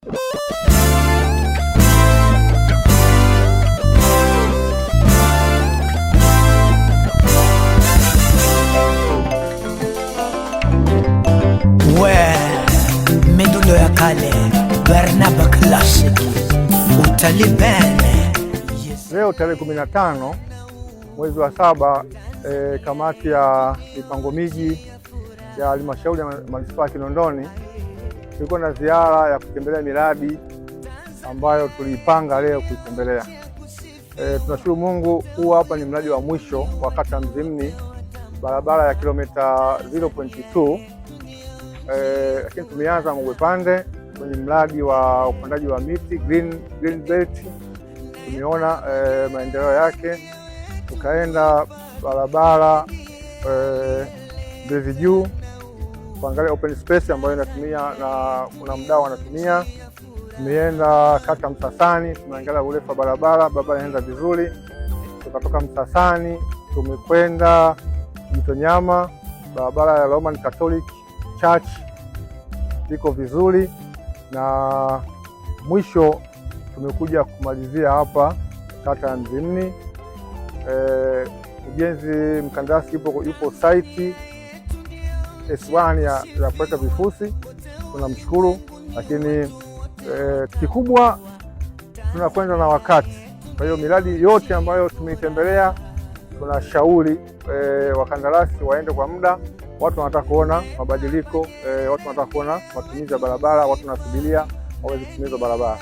Midundo ya kale, Barnaba Classic, utalipene. Leo tarehe 15 mwezi wa 7, kamati ya mipango miji ya halmashauri ya manispaa ya Kinondoni tulikuwa na ziara ya kutembelea miradi ambayo tuliipanga leo kuitembelea. Tunashukuru Mungu, huu hapa ni mradi wa mwisho wa kata Mzimni, barabara ya kilomita 0.2. Lakini tumeanza Mgwepande kwenye mradi wa upandaji wa miti green belt. Tumeona maendeleo yake. Tukaenda barabara Mbezi Juu kuangalia open space ambayo inatumia na kuna mdau anatumia. Tumeenda kata Msasani, tumeangalia urefu wa barabara inaenda vizuri. Tukatoka Msasani tumekwenda Mtonyama, barabara ya Roman Catholic Church iko vizuri, na mwisho tumekuja kumalizia hapa kata ya Mzimni. Ujenzi mkandarasi yupo site S1 ya kuweka vifusi, tunamshukuru. Lakini kikubwa tunakwenda na wakati. Kwa hiyo miradi yote ambayo tumeitembelea tunashauri wakandarasi waende kwa muda. Watu wanataka kuona mabadiliko, watu wanataka kuona matumizi ya barabara, watu wanasubiria waweze kutumia barabara.